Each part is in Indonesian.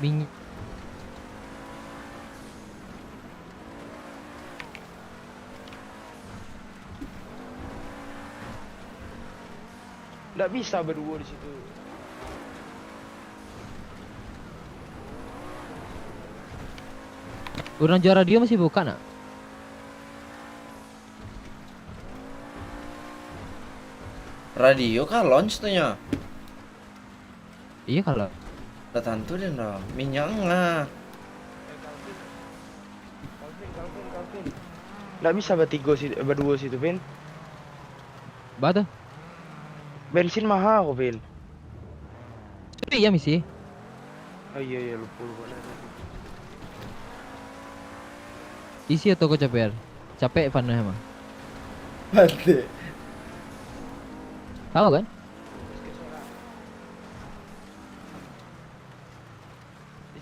minyak. Nggak bisa berdua di situ. Orang juara dia masih buka nak? Radio kah launch tuh nya? Iya kalau. Udah tentu deh dong. Minyak nggak? Calvin. Nggak bisa bertiga situ, berdua situ, Vin. Batu. Bensin mahal kok, Vin. Tapi iya misi. Oh iya lupa. Isi atau kau capek? Capek Van emang. Mati. Tahu kan?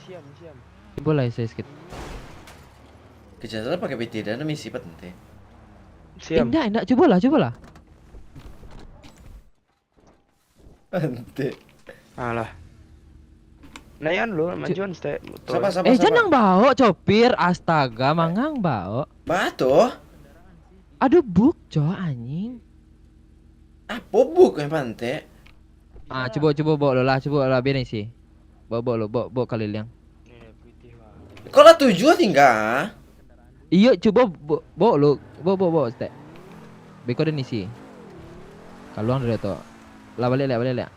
Siam. Boleh saya sedikit. Kejadian pakai PT dan misi penting. Siam. Enggak, cobalah. Penting. Alah. Nayan lo, majuan stay. Sabar. Jangan bawa copir, astaga, mangang bawa. Batu. Aduh buk, anjing. Apa buk yang pantai? Ah, coba bawa lo lah biar sih. Bawa kali liang. Ini putih lah. Kalau 7 tinggal. Iya, coba bawa stek. Beko dan isi. Kalau ada tu. Lah balik.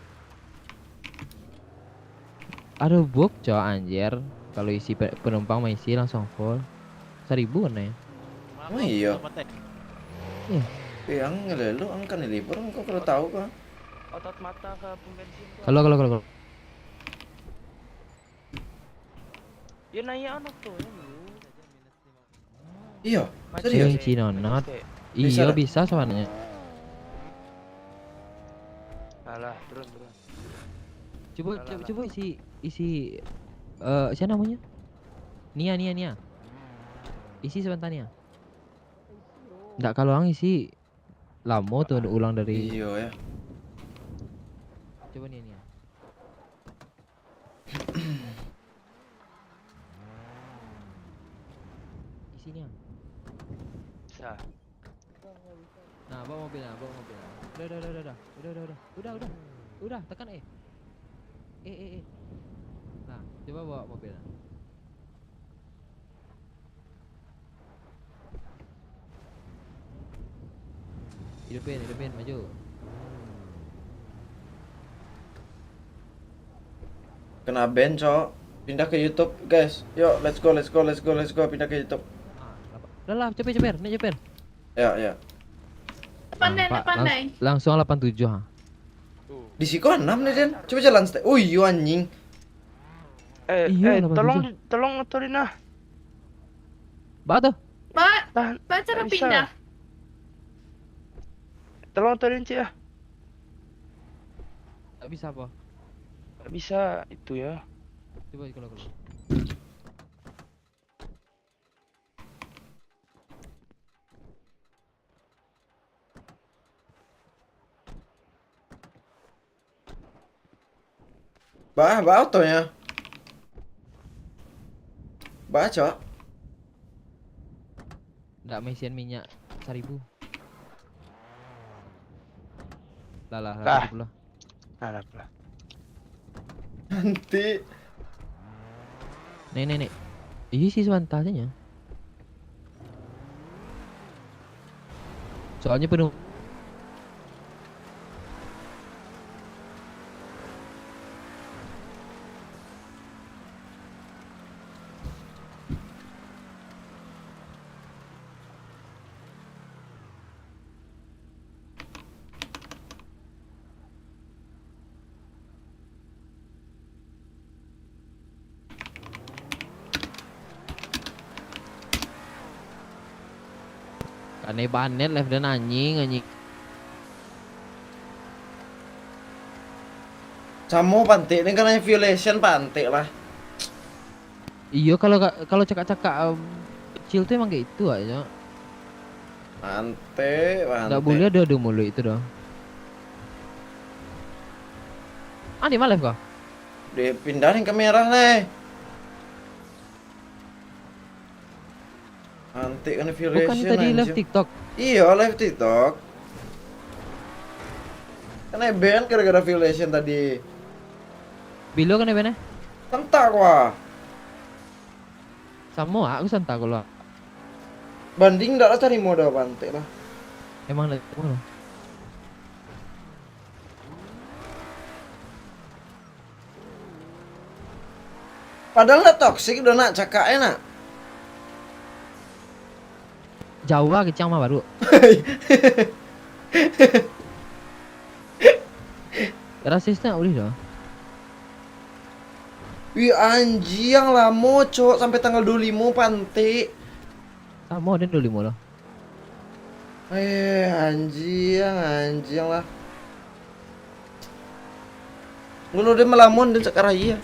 Aduh buk, anjir. Kalau isi penumpang mah isi langsung full. 1.000 kan ya? Oh iya. Iya. Yang ngelalu angkat nih libur, engkau kalau tahu kah? Otot mata ke pembensin. Kalau. Ya nanya anak tuh ya. Iya, serius. Cino not. Bisa Iya dah. bisa sebenarnya. Alah, turun. Coba isi siapa namanya? Nia. Isi sebentar Nia. Enggak kalau ang isi lama tuh ulang dari. Iya ya. Coba Nia. Isi Nia. Bisa. Nah, bawa mobil. Udah, tekan eh. Nah, coba bawa mobil. Hidupin, maju. Kena ban, Cok. Pindah ke YouTube, guys. Yuk, let's go. Pindah ke YouTube. Udah lah, cepet, naik cepet. Ya. Pandai. Langsung 87 ha. Di Siko 6 nih, Den. Coba jalan stay. Oh iya anjing. Iya, Tolong aturin ah. Batu. Pak cara Bisa. pindah. Tolong aturin Cik ah. Tak bisa apa? Nggak bisa itu ya. Coba kalau. Bah autonya. Bah, Cok. Enggak mesian minyak 1.000. Lah. Alah. Nanti. Nek. Iya sih sebentarnya. Soalnya penuh. Aneh banet live dan anjing. Samo pantik ini kan violation pantik lah. Iya kalau cakap kecil tuh emang kayak itu aja. Pantik. Enggak boleh ada mulu itu dong. Di mana live kau? Dipindahin ke merah nih. pantik kan Bukan affiliation tadi live anjing. TikTok. Iya, live TikTok. Kan ban gara-gara affiliation tadi. Bilo kan ya? Tentak wah. Sama aku santai kalau Banding ndak lah cari modal pantik lah. emang live mana? Padahal nggak toxic udah nak cakaknya nak. Jawa kecang mah baru. Rasisnya udah dong. Wih anjing lama cok sampai tanggal 25 pantik. Sama dan dulu loh. Anjing lah. Ngono dia melamun dan sekarang iya.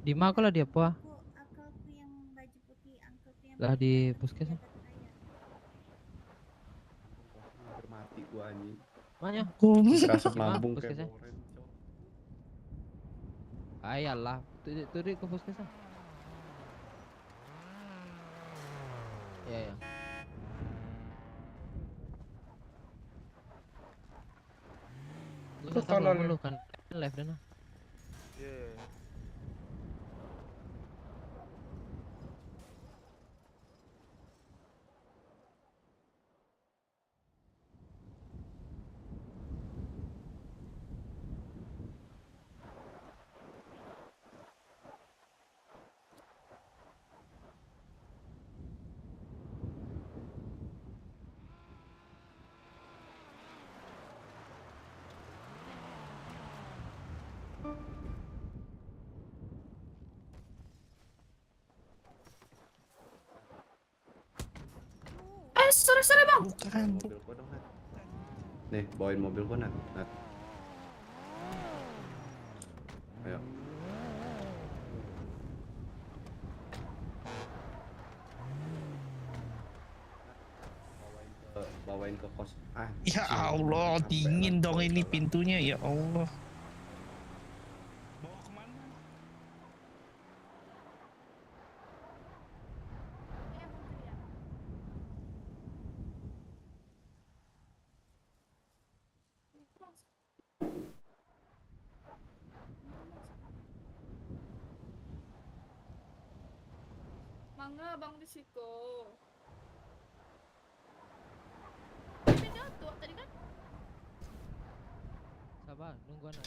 Di mana kalau dia apa? Akalku yang baju putih, angkotku yang Lah putih, di yang puskesmas. jabat raya. Hampir mati gua anjing. Mana? Kerasap Di mana lambung kayak puskesmas? boren, Cok. Ayalah, tuh ke puskesmas. Ya ya. Lu Terus santai tolol. dulu kan live dan. Iya. Sorry bang. Bukan. Mobil gua dong, Nat. Nih, bawain mobil gua, Nat. Nat. Ayo. Bawain ke kos. Ya Allah, dingin dong ini pintunya, ya Allah. Bawa kemana? Mangga bang di situ. Tapi jatuh tadi kan. Sabar, nunggu anak.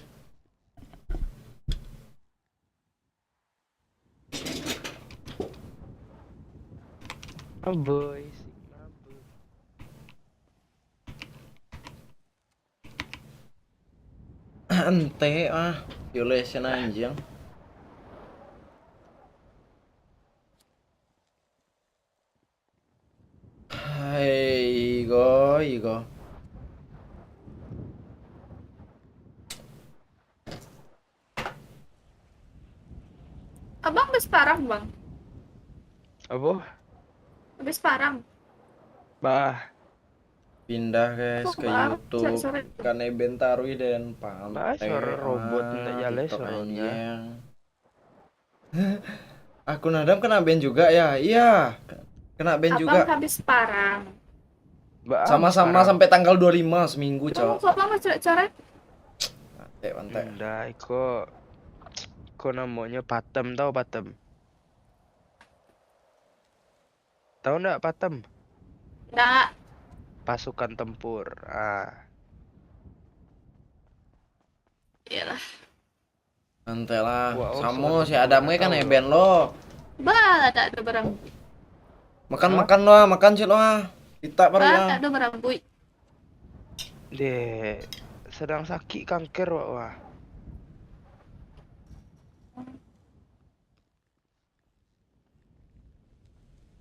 Aboy, si mabuk. Ente violation anjing. Hai, Igo. Abang habis parang bang. Apa? Habis parang. Bah, Pindah guys Kok ke bang? YouTube. Sorry. Kan Bentarui dan pantai. suara robot nak jalan TikTok suaranya. anjing. Akun Adam kena ban juga ya? Iya. Kena ban Abang juga. habis parang. Bah, Sama-sama sampai tanggal 25 seminggu, Kamu Cok. kok bang coret-coret? Pantai. Enggak, iko namanya Patem, tahu Patem? Tahu enggak Patem? Nggak. pasukan tempur. Ah, Iyalah. Santai lah. Wah, Samo sudah si Adam tahu kan lo. eben lo. Bah, tak ada barang. Makan lo, makan sih lo ah. Kita baru Bah, ya. tak ada barang bui. Dek, sedang sakit kanker wah.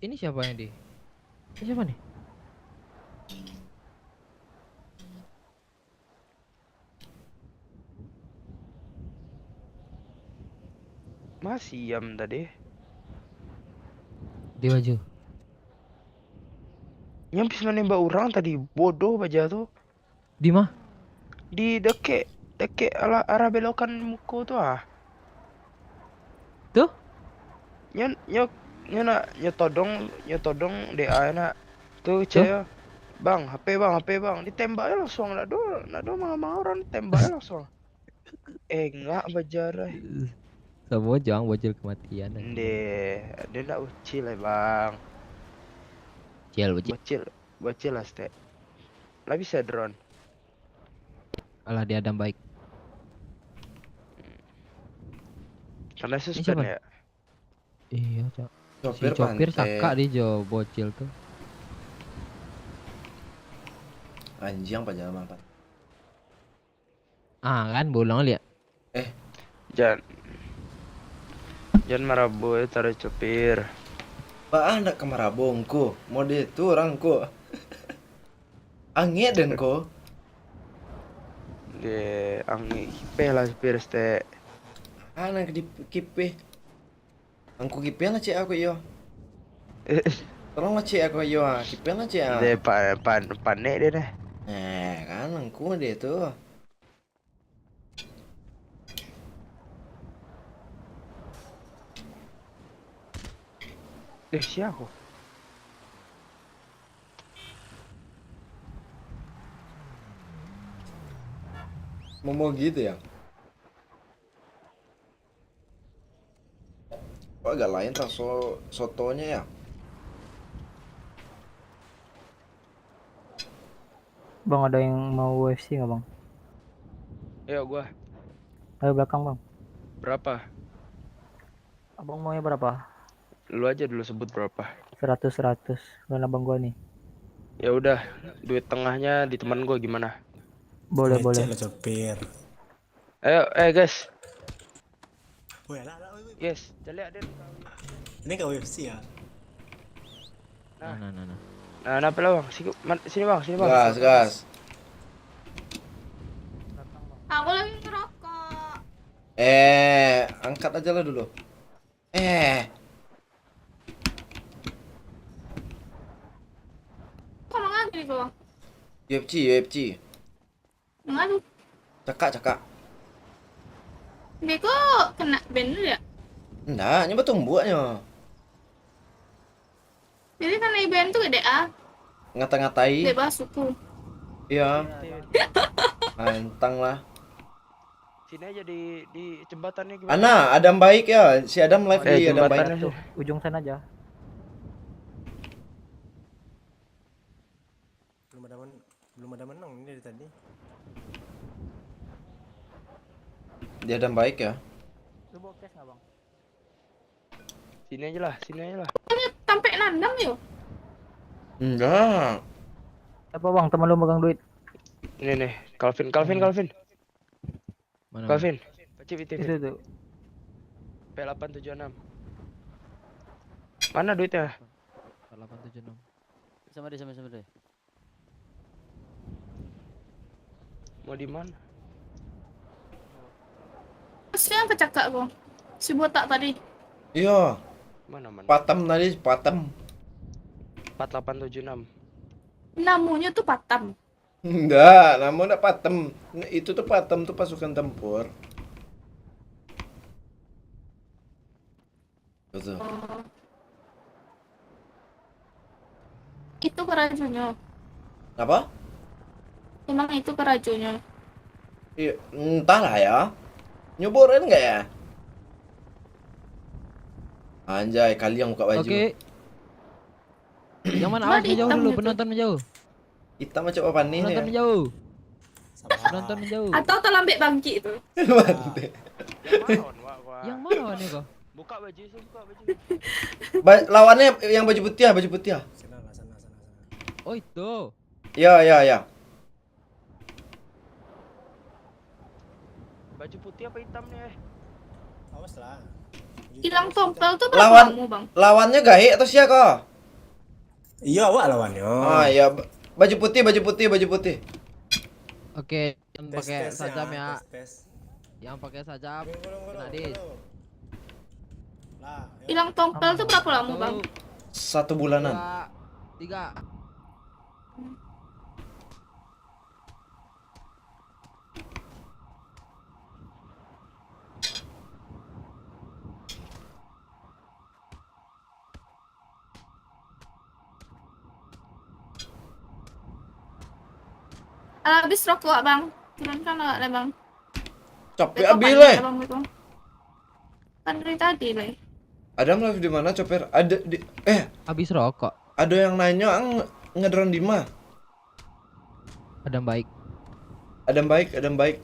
Ini siapa yang di? Ini siapa nih? Masih yam tadi. Di baju. Yang bisa menembak orang tadi bodoh baja tuh. Di mah? Di deket arah belokan muka tuh ah. Tuh? Nyotodong DA nak. Tuh cewek. Bang, HP bang, ditembaknya langsung. Nado sama orang ditembaknya langsung. Enggak bajar. Semua jangan bocil kematian. Dia ndak ucil bang. Bocil. Bocil lah stek. Lah bisa drone. Alah dia Adam baik. Karena siapa? suspend ya. Iya, Cok. Si Sopir Copir pantai. saka di jo bocil tuh. Anjing panjang apa? Ah kan bolong lihat. Jangan marah boy taruh copir. Pak anak kemarabongku. Mode itu orangku. Angin dan ko. Dia angin kipe lah copir stek. Anak di kipe. Angku kipe lah cek aku yo. Tolong lah cek aku yo. Kipe lah cek. Dia panik dia nih. Kan angku dia tuh. Siapa? Mau gitu ya? Kok agak lain sotonya ya? Bang, ada yang mau UFC nggak bang? Ayo gua. Ayo belakang bang. Berapa? Abang maunya berapa? Lu aja dulu sebut berapa. 100. Dan abang gua nih. Ya udah, duit tengahnya di teman gua gimana? Boleh. Ayo, guys. Woi, anak, Guys, jalik ada. ini ke UFC ya? Nah. Nah, kenapa lah bang? Sini bang. Gas. Aku lagi ngerokok. Angkat aja lah dulu. Kok mengadu nih kok? UFC. Mengadu. Cakak. Beko kena ban dulu ya? Enggak, nyoba tumbuknya. Jadi kan IBM tuh gede ah. Ngata-ngatai. Gede suku. Iya. Mantang lah. Sini aja di jembatannya gimana? Ana, Adam baik ya. Si Adam live di Adam baik. jembatannya tuh. Ujung sana aja. Belum ada menang ini dari tadi. Di Adam baik ya. Lu bawa cash nggak bang? Sini aja lah. Sampai nandang yuk. Enggak. Apa bang? Teman lu megang duit? Ini nih, Calvin. Mana? Calvin. Pacip itu. Itu tuh. P876. Mana duitnya? 876. Sama deh. Mau di mana? Siapa kecakak kok? Si botak tadi. Iya. Mana? Patem tadi, patem. 4876. Namanya tuh Patam. Enggak, namun enggak patem. Itu tuh patem tuh pasukan tempur. Betul. Itu kerajunya. Apa? Emang itu kerajunya. Iya, entahlah ya. Nyoborin enggak ya? Anjay, kali yang buka baju. Oke. Yang mana? Mana Awas menjauh hitam dulu, gitu? penonton menjauh. Hitam macam apa nih? Penonton menjauh. Penonton menjauh. Atau terlambat bangkit itu. Yang mana nih kok? Buka baju, buka baju. Lawannya yang baju putih, baju putih. Sana lah, sana. Oh itu. Ya. Baju putih apa hitam nih? Awas lah. Hilang tompel tuh Lawan- berapa kamu bang? Lawannya gahe atau siapa kok? Iya, awak lawannya. Oh iya, baju putih. Oke, yang Tes, pakai tes sajam ya. tes. Yang pakai sajam. Kena dis. Lah, ayo. Hilang tompel tuh berapa lama bang? 1 bulanan. 2, 3. Habis rokok bang. Turunkan nggak lah bang? Capek Laptop abi mana leh. ya, Bang, itu? Kan dari tadi lah. Adam live di mana, Coper? Ada di Habis rokok. ada yang nanya ngedrone di mana? Adam baik. Adam baik.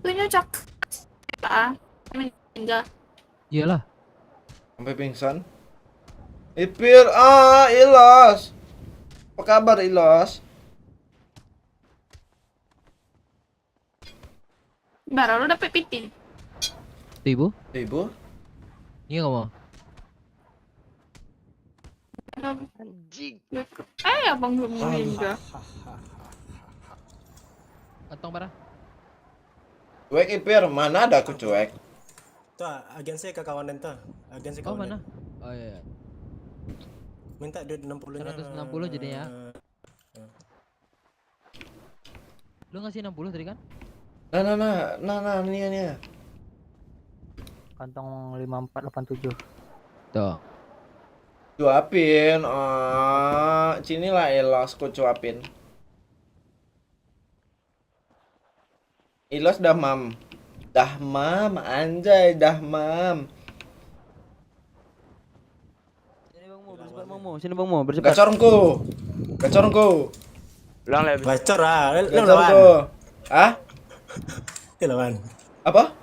Tuh nyocok. Ah, enggak. Iyalah. Sampai pingsan. Ipir, Ilos. Apa kabar Ilos? Baru lu dapet pitin. Tuh ibu. Ibu? Iya nggak mau. Anjing. Abang belum meninggal. Kantong parah. Cuek Ipir, mana ada aku cuek? Tuh, agensi ke kawanan tuh. Agensi Oh kawanan. mana? Oh iya. Minta duit 60-nya. 160 jadinya. Lu ngasih 60 tadi kan? Nah, nih. Kantong 5487. Tuh. Cuapin, sini lah Ilos, ku cuapin. Ilos dah mam, anjay dah mam. Sini Bang Mo, bersifat. Gacorongku. Ulang lagi. Bacor lah. Lu lawan. Gacorongku. Hah? Lu lawan. Apa?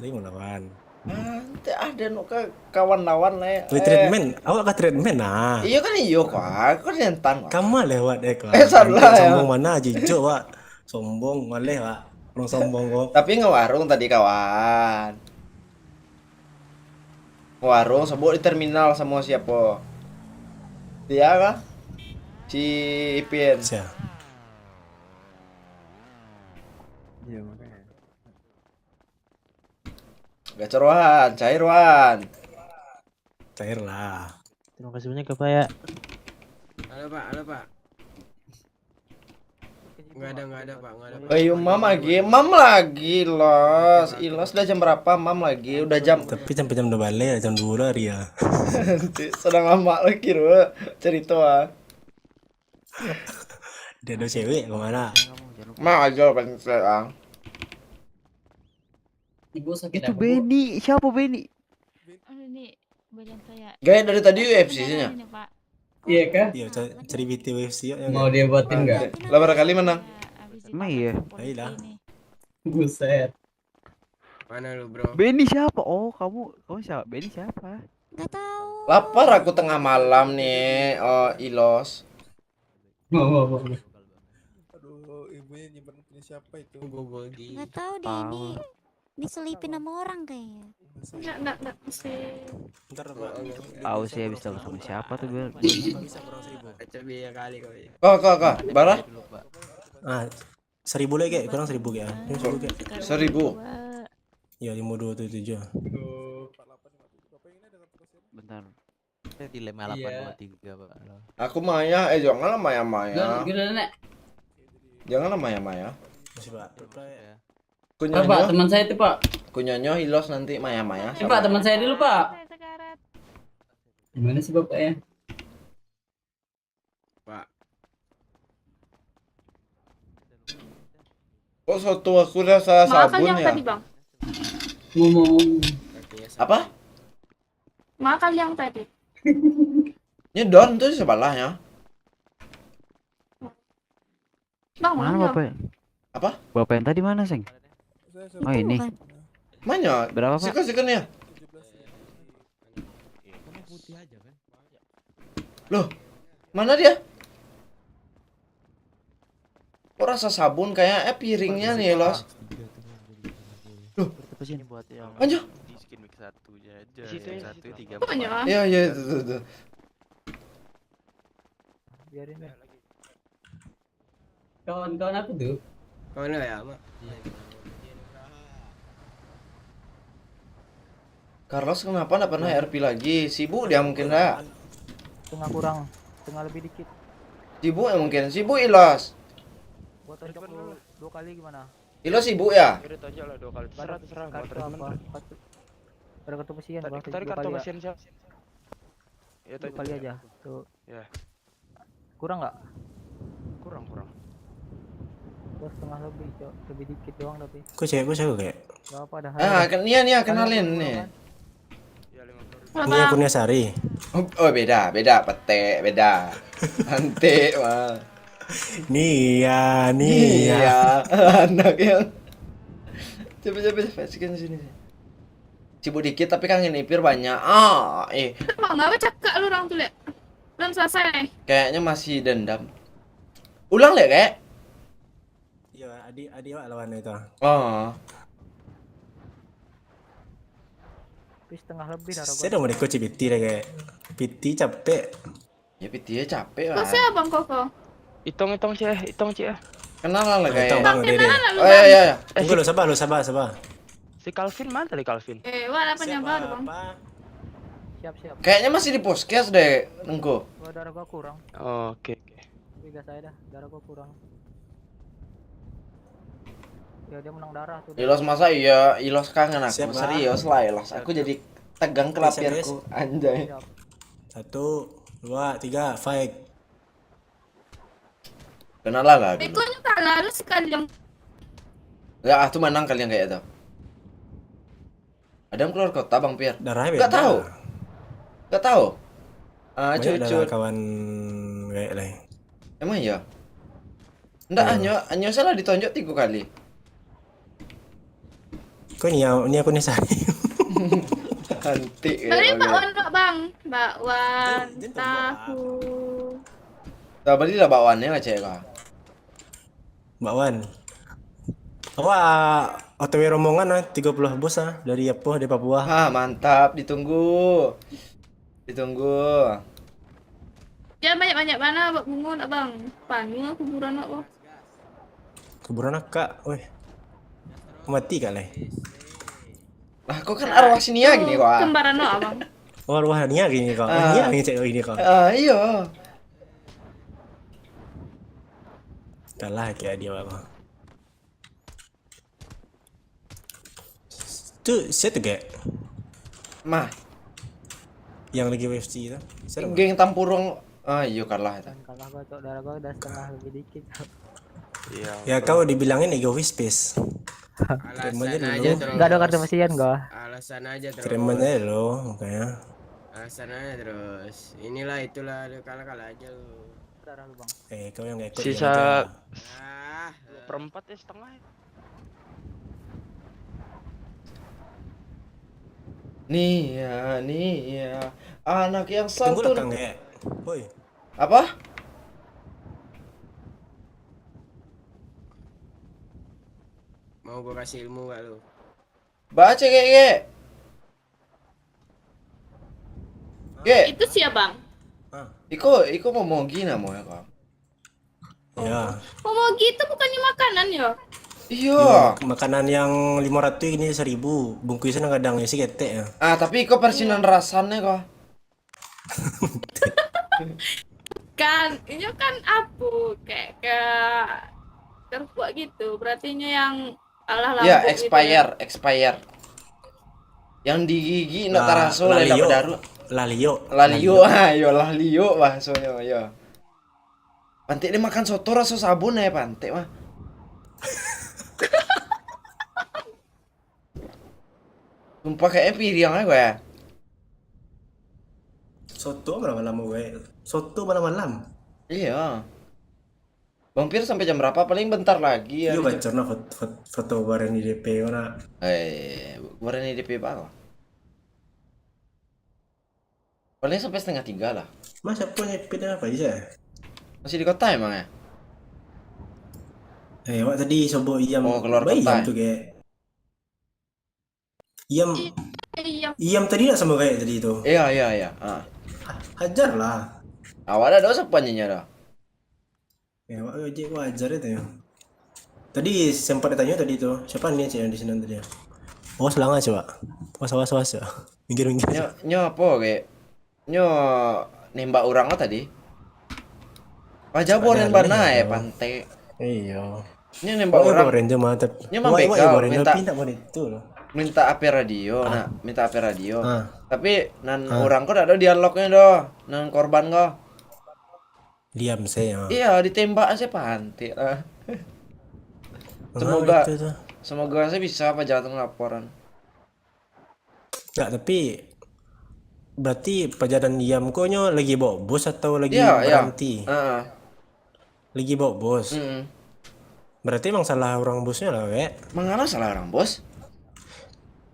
Lu mau lawan. Nanti ada nuka kawan lawan lah. Wih, treatment. Awak ke treatment nah. Iya kan kok, aku nyentan. Kamu lewat kok. Salah ya. Sombong mana jijo, Pak. Sombong maleh, Pak. Orang sombong kok. Tapi ngewarung tadi kawan. Warung sebut di terminal sama siapa? Dia kah? Si Ipin. Siap. Iya makanya. Gacorwan, cairwan. Cair lah. Terima kasih banyak ya Pak ya. Halo Pak. Enggak ada Pak. Ayo mam lagi Ilos udah jam berapa mam lagi? Udah jam. Tapi sampai jam 2 balik, jam 2 lah Ria. Sedang lama lagi ru cerita. Dia ada cewek kemana? Mau aja pencet. Itu Benny, siapa Benny? Aduh nih, badan saya. Gaya dari tadi UFC-nya. Ini, Pak. Iya kan? Iya, cari BT UFC ya. Mau dia buatin enggak? Lah barangkali menang. Emang iya? Ayolah. Buset. Mana lu, Bro? Benny siapa? Oh, kamu siapa? Benny siapa? Nggak tahu. Lapar aku tengah malam nih, Ilos. Mau. Aduh, ibunya nyimpen punya siapa itu? Gogogi. Nggak tahu deh ini diselipin sama orang kayaknya. Enggak sih. Ntar Pak. Tahu sih habis tahu sama siapa tuh Bel. Bisa kurang 1000. Coba ya kali kau ya. Kok, bara? Ah, 1000 lagi kayak kurang 1000 ya. Ini 1000 kayak. 1000. Ya 5277. Bentar. Saya dilema 823 Pak. Aku Maya, janganlah Maya. Gimana, Nek? Janganlah Maya. Masih Pak. Ya. Kunyonyo, teman saya itu Pak. kunyonyo hilos nanti maya-maya. Pak, teman saya dulu Pak. Gimana sih Bapak ya? Pak. Kok soto aku rasa Makan sabun yang ya? tadi bang. Ngomong. Apa? Makan yang tadi. Nyedon tuh sebelahnya. Bang Mana mana? bapak? Apa? Bapak yang tadi mana, Seng? Oh ini. Bukan. Mana? Berapa, Pak? Sikan ya? Loh, mana dia? Kok rasa sabun kayak piringnya nih, Los. Berapa sih buat yang Anjo. di skin mix 1 aja. Situ ya, Yang 1 3 Pokoknya. Iya, iya, itu. Biarin deh. Kawan-kawan aku tuh. Kawan lo ya, Mak. Carlos kenapa nggak pernah RP lagi? Sibuk dia mungkin dah. Tengah kurang, tengah lebih dikit. Sibuk ya mungkin. Sibuk Ilos. Gua tonjok lu 2 kali gimana? Ilos sibuk ya? Udah tonjok lah 2 kali. Terserah mau Kartu terus apa? Ada kartu pesian Tadi Bang. tadi 2 kartu kali ya. mesin siapa? Ya 2 kali aja. Tuh. Ya. Kurang nggak? Kurang. Terus setengah lebih, Cok. Lebih dikit doang tapi. Kok cewek kayak? Gak apa dah. Ah, Nia kenalin nih. Ya 50.000. Halo Ini bang. akunnya Sari. Oh beda, pete, beda. Nanti mah. Nia. Iya, anak yang. Coba sekian sini. Sibuk dikit tapi kangen Ipir banyak. Bang apa cakap lu orang tuh liat. Belum selesai. Kayaknya masih dendam. Ulang deh kayak. Iya, Adi Wak lawan itu. Oh. Tapi setengah lebih dah Saya udah mau ikut Piti deh kayak. Piti capek. Ya dia capek Kau lah. siapa bang Koko? Hitung Cik. Kenalan lah kayak. Bang Dede. Kenalan lu Oh bang. iya. Tunggu lu sabar. Si Calvin mana tadi Calvin? Wah apa yang baru bang? Siap. Kayaknya masih di podcast deh, Nengko. Gua darah gua kurang. Oke. Tapi gas saya dah, darah gua kurang. Ya dia menang darah tuh. Ilos masa iya, Ilos kangen aku. Siap, Bang. Serius lah Ilos. Aku jadi tegang kelapirku. Anjay. Siap. 1, 2, 3, fight. Kenalan lah dulu. Bekonya kalah lu sekali yang Ya, tuh menang kalian kayak itu. Ada yang keluar kota Bang Pier? Darahnya beda. Gak tahu. Banyak darah Cucut. kawan kayak lain. Emang iya? Enggak, hanya salah ditonjok 3 kali. Kok ini akunnya Sari. Cantik ya. Balik Oke. bakwan Pak bang. Bakwan Dia tuh tahu. Nah, berarti lah bawaannya lah cewek kah? Mbak Wan. Wah, OTW rombongan 30 bus dari Papua. Mantap, ditunggu. Ya banyak mana bak bunga nak bang. Panggil kuburan nak bang. Kuburan Kak, weh. Mati kali. Lah, kok kan arwah sini ya gini kok. Kembaran nak bang. Oh, arwah Nia gini kok. Ah. Nia ini cek ini kok. Iya. Kalah kayak dia apa. Tuh, saya tuh kayak Mah, yang lagi UFC itu. Serem. geng Tampurung. Iya kalah itu. Kalah gua, Cok. Darah gua udah setengah lebih dikit. Iya. Ya kau dibilangin egois space. Alasan aja aja dulu. terus. Enggak ada kartu pesian gua. Alasan aja terus. Keren aja lo, makanya. Alasan aja terus. Inilah itulah lu kalah aja lu. Darah lu, Bang. Kau yang gak ikut. Sisa yang itu. Ah, 2/4 ya setengah ya. Nih ya, anak yang Tunggu lah santun. Kang ya. Boy. Apa? mau gua kasih ilmu gak lu? Baca kayak. Itu siapa bang? Iko mau gina mau ya kak? Ya. Mau gitu bukannya makanan ya? Iya. Makanan yang 500 ini 1000. Bungkusnya kadang sih ketek ya. Tapi Iko persinan rasanya kok. Kan, ini kan apa? Kayak terkuat gitu. Berartinya yang alah lambung Ya, gitu ya. expired. Yang di gigi nak La- taraso la lain Lio. dapat daru. Lalio. Lalio, ayo lalio bahasanya ya. Pantik dia makan soto rasa sabun ya pantik mah. Sumpah kayaknya piring aja gue ya. Soto malam-malam gue. Soto malam-malam. Iya. Bang Pir sampai jam berapa? Paling bentar lagi ya. Iya bacorna foto bareng di DP mana. Kemarin ini DP apa? Paling sampai 2:30 lah. Mas siapa nyepin apa aja? Masih di kota emang ya? Wak tadi sobo Iam. Oh, keluar Baik, kota Iam ya? tuh kayak. Iam Iya. Iam tadi nak sama kayak tadi itu. Iya. Hajar lah. Awak ada dosa panjangnya dah. Wak ojek wajar itu ya. Tadi sempat ditanya tadi itu, siapa nih cek yang di sini tadi ya? Oh, selang aja, Pak. Was ya. Minggir. Nyo apa kayak? Nyo nembak orang lo tadi. Aja boren bana ya pantai. Iya. Nyo nembak orang. Boren tuh mantap. Nyo mah begal minta pindah boren itu loh. minta AP radio, minta AP radio. Ah. Tapi orang kok ada dialognya doh, nan korban kok. Diam saya. Iya, ditembak aja pantai. Semoga saya bisa apa jatuh laporan. Nggak, tapi berarti pajadan diam koknya lagi bawa bos atau lagi Iya. berhenti? Lagi bawa bos. Berarti emang salah orang bosnya lah, Wek. Mengapa salah orang bos?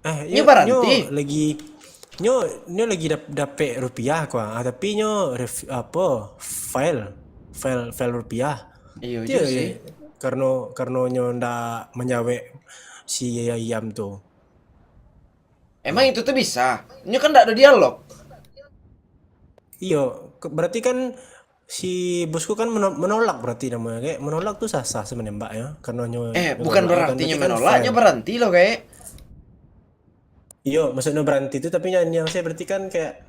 Nyo berhenti. Nyo lagi dapet rupiah kok. Tapi nyo file rupiah. Iya Dia juga sih. karena nyo ndak menyawe si Iam tuh. Emang itu tuh bisa? Nyo kan nggak ada dialog. Iya, berarti kan si bosku kan menolak berarti namanya kayak menolak tuh sah-sah sebenarnya Mbak ya karena nyo Bukan berarti nyo menolak, nyo berhenti loh kayak. Iya, maksudnya berhenti itu tapi yang saya berarti kan kayak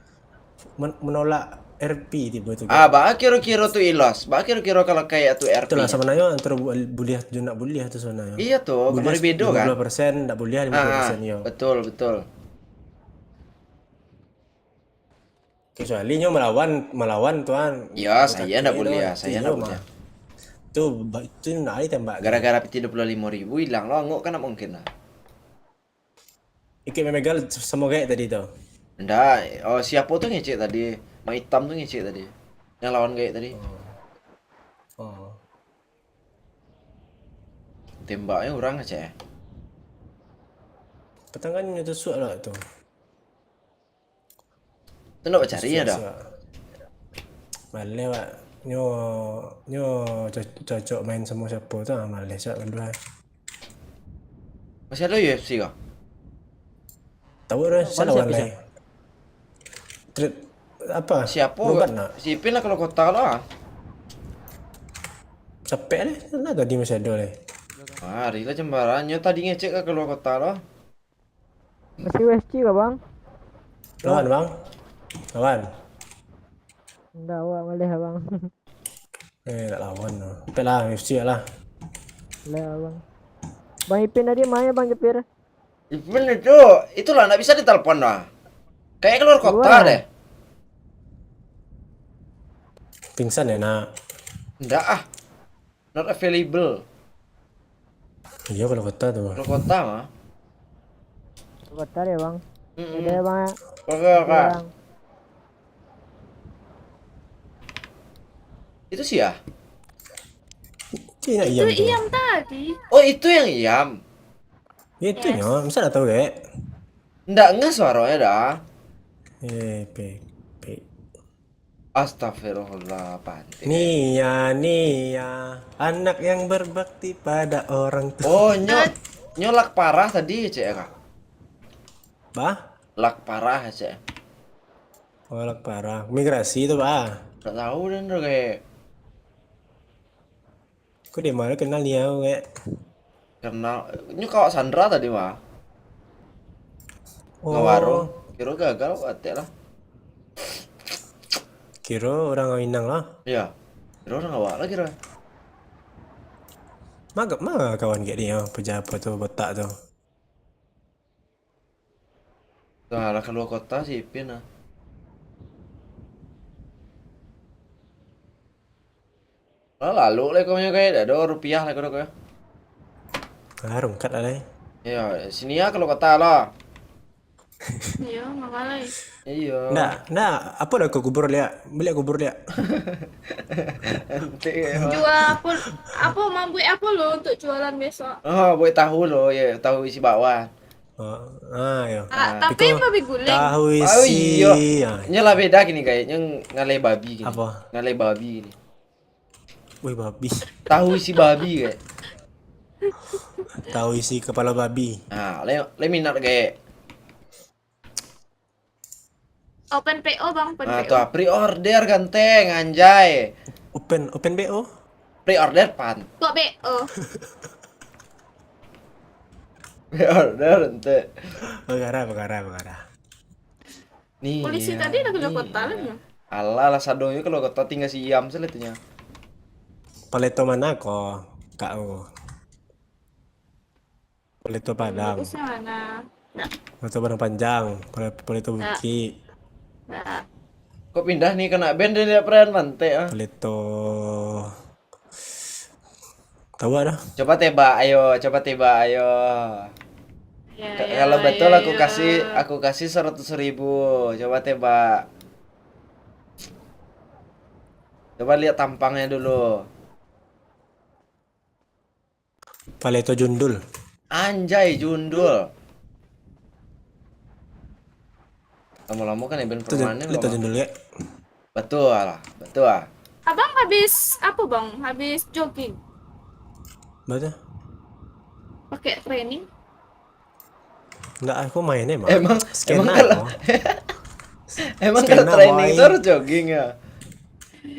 menolak RP tiba itu. Bah kira-kira tuh ilos. Bah kira-kira kalau kayak tuh RP. Itulah sebenarnya antara buliah dan nak buliah tuh sebenarnya. Iya tuh, kemarin beda kan? 50% nak buliah 50% ya. Betul. Kecuali nyo melawan tuan. Iya, saya ndak buliah, Itu nak ditembak. Gara-gara 35.000 hilang loh, nggak kan mungkin lah. Ikut memegal sama kayak tadi tuh. Ndak, siapa tuh ngecek tadi? Mak hitam tuh ngecek tadi. Yang lawan kayak tadi. Oh. Tembaknya orang aja ya. Petangannya itu suat lah tuh. Itu ndak cari ya dah. Malah Pak. Nyo cocok main sama siapa tuh malah sak kedua. Masih ada UFC kah? Tahu dah lawan lagi. Apa? Siapa? Robat nak? Sipin lah kalau kota lah. Capek deh. Nah tadi masih ada deh. Hari lah cembarannya tadi ngecek ke keluar kota lah. Masih WSC kah bang? Lawan bang. Lawan. Enggak, awak malih bang. Tak lawan lah. Sampai lah UFC lah. Malih bang. Bang Ipin tadi mana bang Jepir? Ipin itulah nggak bisa ditelepon lah. Kayak keluar kota Keluar. deh. Pingsan ya nak. Enggak not available. Iya kalau kota tuh. Keluar kota mah. Kota deh bang. Ada ya bang. Bang. Itu sih ya? Itu yang Itu Iam tuh. Iam tadi. Oh itu yang Iam. Itu nya, masa dah tahu kek. Nggak suaranya dah. Pe. Astagfirullah pantai. Nia, anak yang berbakti pada orang tua. Oh nyolak parah tadi cek ya kak. Bah? Lak parah cek. Olak parah. Migrasi itu bah. Nggak tahu dan kayak. Kok dia malah kenal Nia kayak. Karena kau Sandra tadi mah. Oh. Ngewarung. Kira gagal kate lah. Kira orang Minang lah. Iya. Kira orang awak lah kira. Mana kawan kayak dia pejabat tuh botak tuh. Nah, lah keluar kota sih Ipin ah. Lalu lah kau kayak ada rupiah lah kau kayak. Rungkat ada. Ya, sini ya kalau kota lah. Iya, makalay. Iya. Nggak, apa dah kau kubur liat? Beli kubur liat. Jual apa mampu apa lo untuk jualan besok? Oh, buat tahu loh ya, tahu isi bakwan. Ya. Tapi babi guling. Tahu Oh isi. iya. Nyala beda gini kayaknya ngalai babi gini. Apa? Ngalai babi gini. Wih babi. Tahu isi babi kayak. Tahu isi kepala babi. Nah, le minat kayak. Open PO bang, open Nah, PO. tuh pre-order ganteng anjay. Open BO. Pre-order pan. Kok BO? Pre-order ente. Perkara. Nih. Polisi ya, tadi udah keluar nih. kota lah ya? Alah lah sadonya kalau kota tinggal si Iam selitunya. Paleto mana kok? Kau. Paleto Padang. Bagusnya mana? Paleto Padang Panjang. Paleto Bukit. Nah, Kok pindah nih kena band dan tidak pernah mantek ah. Paleto. Tahu ada? Coba tebak ayo. ya, Kalau betul ya. aku kasih 100.000. Coba tebak. Coba lihat tampangnya dulu. Paleto Jundul. Anjay jundul. Lama-lama kan event permanen Paleto Jundul ya. Betul lah. Abang habis apa bang? Habis jogging? Betul. Pakai training? Enggak, aku mainnya mah. Emang Skena, kalau kok. emang Skena, kalau training boy. itu harus jogging ya.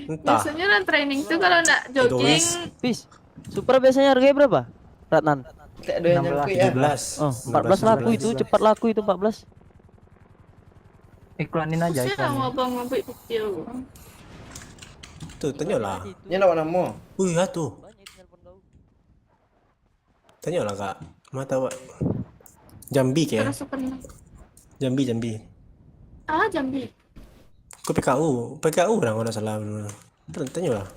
Entah. Biasanya kan training tuh kalau nggak jogging, Tulis. Pis, Supra biasanya harganya berapa? Ratnan? Tidak ada yang nyangkut ya. 17. Oh, 14 laku itu, cepat laku itu 14. Iklanin aja saya iklanin. mau abang ngambil video. Tuh, tanya lah. Ini nak nama. Wih, ya tuh. Tanya lah, Kak. Mata, Pak. Jambi kayak. Terus pernah. Jambi. Jambi. Kok PKU orang kalau salah. Tanya lah.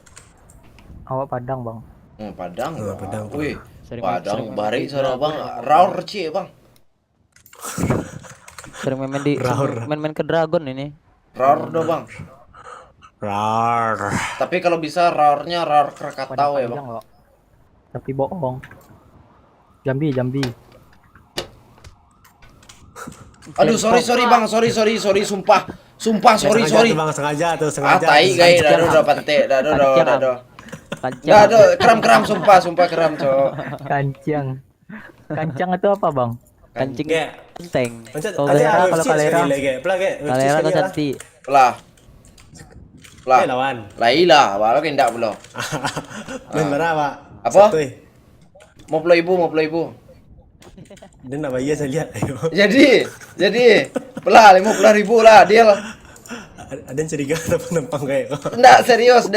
Awak Padang bang. Padang. Oh, Padang. Wih, Sering Padang main bari di sana Dragon. bang. Raur cie bang. Sering main ke Dragon ini. Raur do bang. Rar. Tapi kalau bisa raurnya raur Krakatau ya bang. Padang, Wak. Tapi bohong. Jambi. Aduh sorry bang, sorry sumpah sorry. Bang, sengaja tuh. Tai guys, dado pante, dado. Kancang. Dado kram sumpah kram cok. Kancang itu apa bang? Kancing Kayak. genteng. Kalera, kalau kalera. Kalera kau cantik. Lah. Lawan. Lailah, walau kendak belum. Main berapa? Apa? Satu, Mau puluh ibu. dia nak bayar saya lihat. Jadi, belah 50.000 lah dia lah. Ada yang curiga ada penumpang kayak kok. Enggak, serius.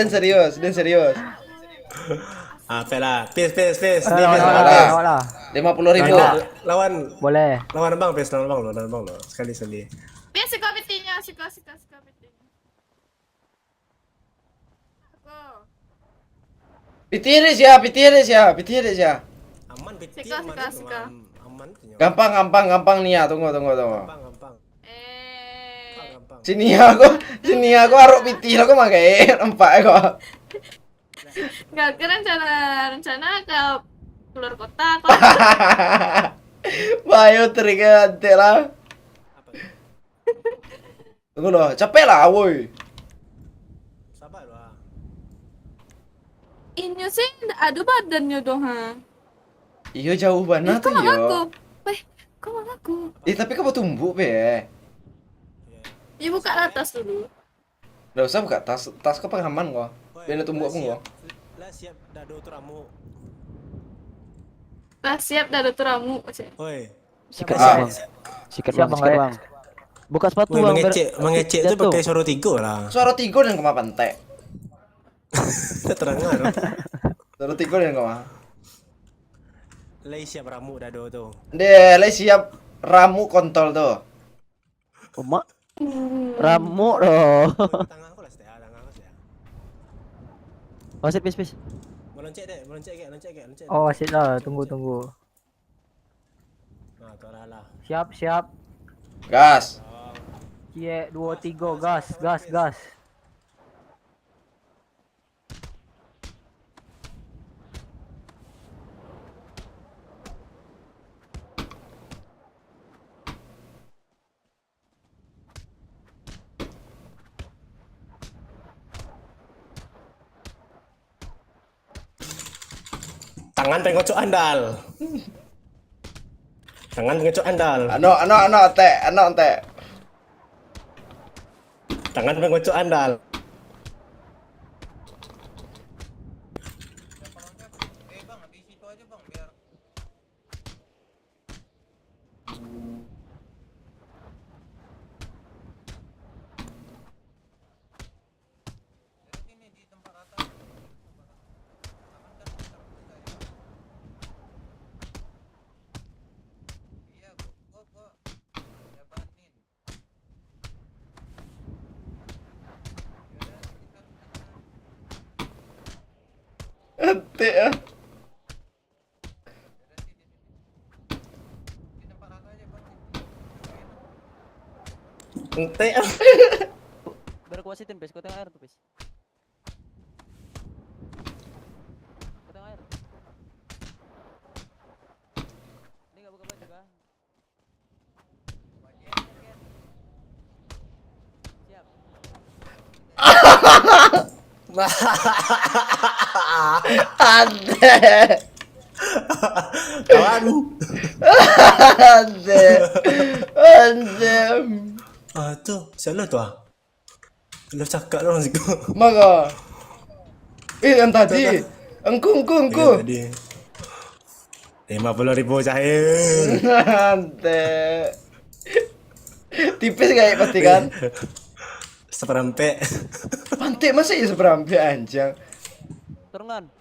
Apa lah? Pes. Lah. 50.000. Lawan Boleh. lawan bang lo. Sekali. Biar suka petinya, suka petinya. Aku. Pitiris ya. Aman betul. Sika. Aman punya. Gampang nih ya, tunggu. Gampang. Sini aku arok piti aku makai nampak kok. Nggak ke rencana ke keluar kota. Bayo teringat lah. Tunggu loh, capek lah woi. Sabar lah. Ini sih ada badannya dong ha. Iya jauh banget tuh Kok yo. aku? Kok aku? Tapi kamu tumbuh be. Ya buka atas dulu. Nggak usah buka tas kau pengaman kok. Biar tumbuh aku kok. Lah siap dado turamu. Lah siap dah turamu. Oi. Sikat Ah. bang. Sikat Siapa, bang. Bang? Buka sepatu Woi, bang. mengecek itu jatuh. pakai suara tiga lah. Suara tiga dan kemana pantai. Kita terangkan. Suara tiga dan kemana. Lay siap ramu dado tuh. Deh, le siap ramu kontol tuh. Emak. Ramu loh. Tengah aku lah, tengah aku ya. Wasit pis. Meloncek deh, loncek. Oh, wasit lah, tunggu. Nah, tuh lah. Siap. Gas. Cie 2 3 gas. Tangan pengocok andal. Ano ente. Tangan pengocok andal. Ente ya. Ente. Biar aku wasitin pis, kau tengah air tuh pis. Kau tengah air. Ini gak buka baju kah? Siap. Ante. Kawan. Ante. Ah tuh, siapa tuh ah? Lu cakap dong sih gua. Maka. Yang tadi. Engku. Tadi. 50.000 cair. Ante. Tipis kayak pasti kan? Seperempat. Pantai masa ya seperempat anjing. Turunkan.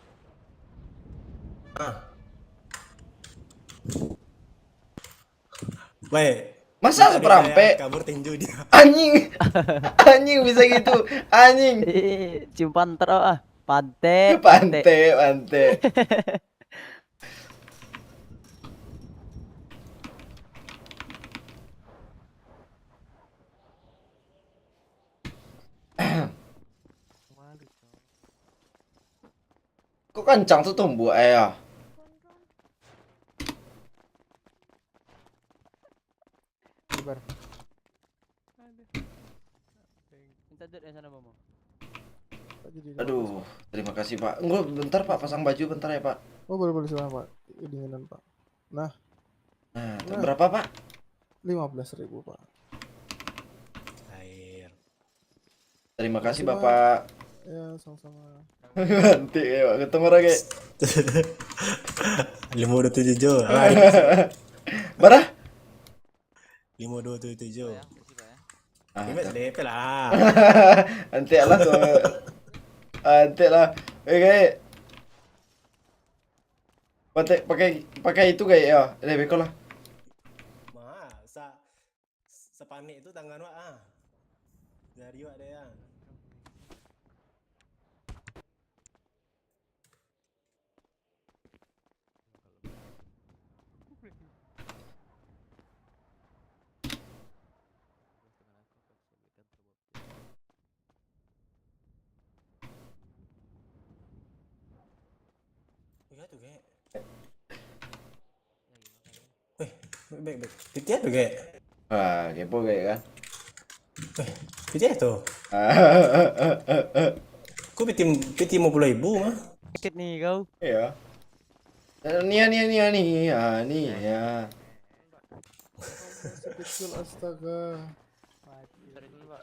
Baik. Masa seperempat? Kabur tinju dia. Anjing bisa gitu. Anjing. Cium panter ah. Pantai. Pantai. Kok kencang tuh tumbuh ya? Minta duit yang sana Momo. Aduh, terima kasih Pak. Enggak, bentar Pak, pasang baju bentar ya Pak. Oh boleh silahkan Pak, dinginan Pak. Nah, Tuh berapa Pak? 15.000 Pak. Air. Terima kasih Terima kasih, Bapak. Ya sama-sama. Nanti ya Pak, ketemu lagi. 527. Berah? 5277. Ya, kasih Pak ya. Ini DP lah. Nanti lah tuh. Nanti lah. Oke. Pakai itu kayak ya. Lebih kok lah. Masa sepanik itu tangan wa ah. Dari wa ada ya. Iya tuh kayak. Baik. Pitiya tuh kayak. Wah, kepo kayak kan. Pitiya tuh. Kok piti 50.000 mah? Sakit nih kau. Iya. Nih ya. Kecil astaga.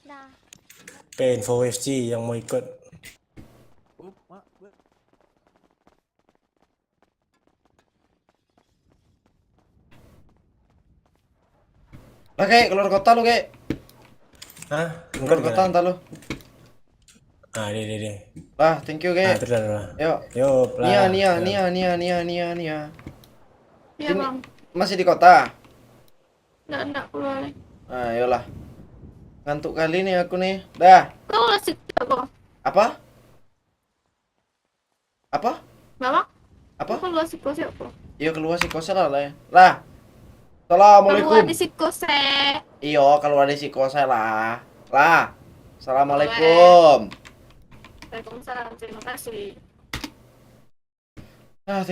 Dah. Info FC yang mau ikut. Lah keluar kota lu kayak. Hah? Keluar kota entar lu. Ah, deh. Lah, thank you kayak. Terus. Yuk. Yo, Nia. Iya Sini. bang. Masih di kota? Nggak keluar. Ayolah. Ngantuk kali nih aku nih. Dah. Kau masih bang. Apa? Apa? Mama? Apa? Kau luar siko siapa? Iya keluar si kosa lah lah. Lah. Assalamualaikum. Keluar di siko se. Iyo keluar di si kosa lah. Lah. Assalamualaikum. Waalaikumsalam. Terima kasih. Ah,